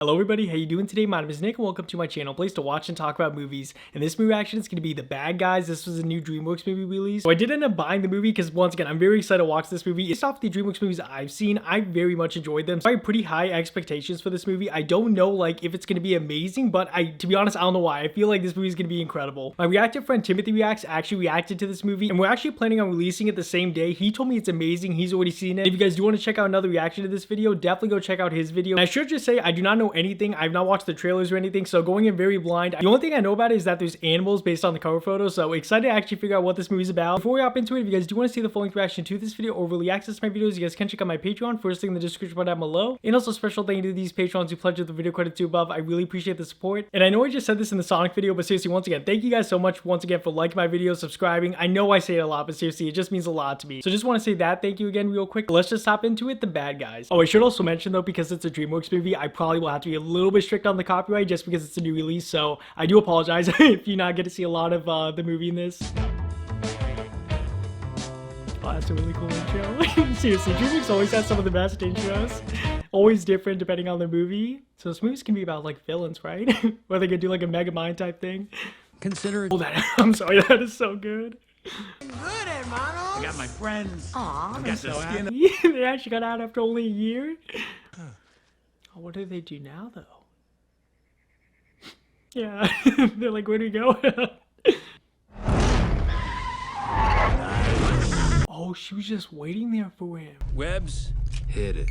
Hello everybody, how you doing today? My name is Nick and welcome to my channel, place to watch and talk about movies. And this movie reaction is going to be The Bad Guys. This was a new DreamWorks movie release. So I did end up buying the movie because once again, I'm very excited to watch this movie. It's off the DreamWorks movies I've seen. I very much enjoyed them. So I have pretty high expectations for this movie. I don't know if it's going to be amazing, but to be honest, I don't know why. I feel like this movie is going to be incredible. My reactive friend Timothy Reacts actually reacted to this movie and we're actually planning on releasing it the same day. He told me it's amazing. He's already seen it. If you guys do want to check out another reaction to this video, definitely go check out his video. And I should just say, I do not know anything. I've not watched the trailers or anything, so going in very blind. The only thing I know about it is that there's animals based on the cover photo, so excited to actually figure out what this movie's about. Before we hop into it, if you guys do want to see the full length reaction to this video or really access my videos, you guys can check out my Patreon, first link in the description bar down below. And also special thank you to these Patrons who pledged with the video credit to above. I really appreciate the support. And I know I just said this in the Sonic video, but seriously, once again, thank you guys so much once again for liking my videos, subscribing. I know I say it a lot, but seriously, it just means a lot to me. So just want to say that thank you again real quick. Let's just hop into it, The Bad Guys. Oh, I should also mention though, because it's a DreamWorks movie, I probably will have to be a little bit strict on the copyright just because it's a new release, so I do apologize if you not get to see a lot of the movie in this. Oh, that's a really cool intro. Seriously, DreamWorks always has some of the best intros. Always different depending on the movie. So this movies can be about like villains, right? Or they could do like a Mega Mind type thing. Consider it. Oh, I'm sorry, that is so good. Good, hermano. I got my friends. Aw, I got so the skin. happy. They actually got out after only a year. Oh, what do they do now though? Yeah, they're like, where do we go? Oh, she was just waiting there for him. Webbs, hit it.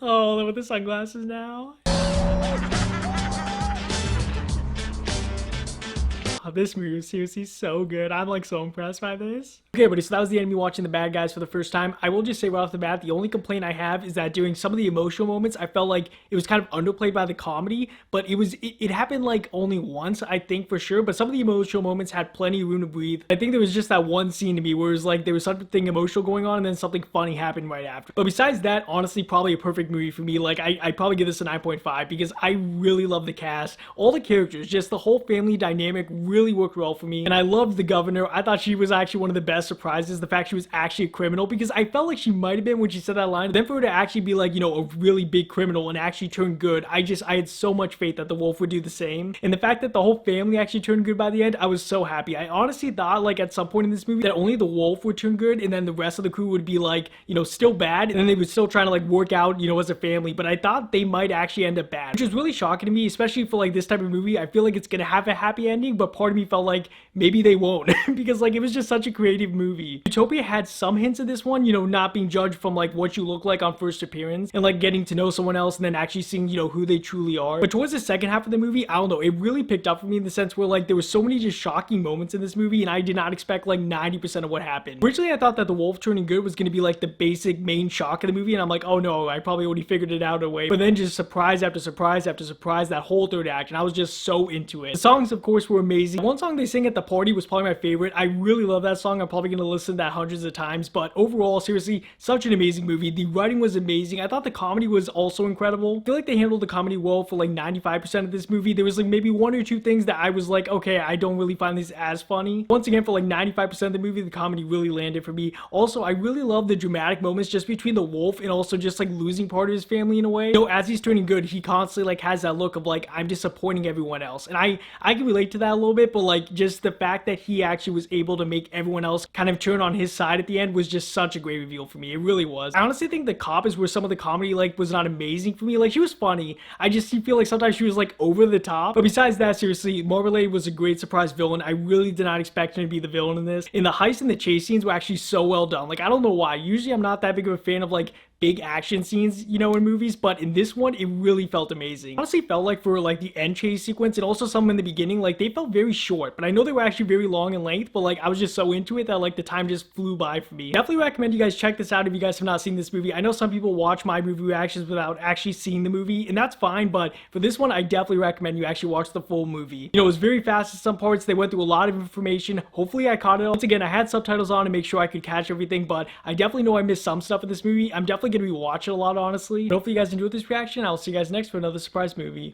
Oh, with the sunglasses now. Oh, this movie is seriously so good. I'm like so impressed by this. Okay, buddy, so that was the end of me watching The Bad Guys for the first time. I will just say right off the bat, the only complaint I have is that during some of the emotional moments, I felt like it was kind of underplayed by the comedy, but it happened like only once, I think for sure, but some of the emotional moments had plenty of room to breathe. I think there was just that one scene to me where it was like there was something emotional going on and then something funny happened right after. But besides that, honestly, probably a perfect movie for me. Like I'd probably give this a 9.5 because I really love the cast, all the characters, just the whole family dynamic really worked well for me. And I loved the governor. I thought she was actually one of the best surprises, the fact she was actually a criminal, because I felt like she might have been when she said that line. Then for her to actually be like, you know, a really big criminal and actually turn good, I had so much faith that the wolf would do the same. And the fact that the whole family actually turned good by the end, I was so happy. I honestly thought like at some point in this movie that only the wolf would turn good and then the rest of the crew would be like, you know, still bad, and then they would still trying to like work out, you know, as a family. But I thought they might actually end up bad, which was really shocking to me, especially for like this type of movie. I feel like it's gonna have a happy ending, but part of me felt like maybe they won't because like it was just such a creative movie. Utopia had some hints of this one, you know, not being judged from like what you look like on first appearance and like getting to know someone else and then actually seeing, you know, who they truly are. But towards the second half of the movie, I don't know, it really picked up for me in the sense where like there were so many just shocking moments in this movie and I did not expect like 90% of what happened. Originally, I thought that the wolf turning good was going to be like the basic main shock of the movie and I'm like, oh no, I probably already figured it out away. But then just surprise after surprise after surprise that whole third act, and I was just so into it. The songs, of course, were amazing. One song they sang at the party was probably my favorite. I really love that song. I'm probably going to listen to that hundreds of times, but overall, seriously, such an amazing movie. The writing was amazing. I thought the comedy was also incredible. I feel like they handled the comedy well for like 95% of this movie. There was like maybe one or two things that I was like, okay, I don't really find this as funny. Once again, for like 95% of the movie, the comedy really landed for me. Also, I really love the dramatic moments just between the wolf and also just like losing part of his family in a way. You know, as he's turning good, he constantly like has that look of like, I'm disappointing everyone else. And I can relate to that a little bit, but like just the fact that he actually was able to make everyone else kind of turn on his side at the end was just such a great reveal for me. It really was. I honestly think the cop is where some of the comedy like was not amazing for me. Like she was funny. I just feel like sometimes she was like over the top. But besides that, seriously, Marmalade was a great surprise villain. I really did not expect him to be the villain in this. And the heist and the chase scenes were actually so well done. Like I don't know why. Usually I'm not that big of a fan of like big action scenes, you know, in movies, but in this one, it really felt amazing. Honestly, felt like for like the end chase sequence and also some in the beginning, like they felt very short, but I know they were actually very long in length, but like I was just so into it that like the time just flew by for me. Definitely recommend you guys check this out if you guys have not seen this movie. I know some people watch my movie reactions without actually seeing the movie, and that's fine, but for this one, I definitely recommend you actually watch the full movie. You know, it was very fast in some parts. They went through a lot of information. Hopefully I caught it all. Once again, I had subtitles on to make sure I could catch everything, but I definitely know I missed some stuff in this movie. I'm definitely going to be watching a lot, honestly. But hopefully you guys enjoyed this reaction. I'll see you guys next for another surprise movie.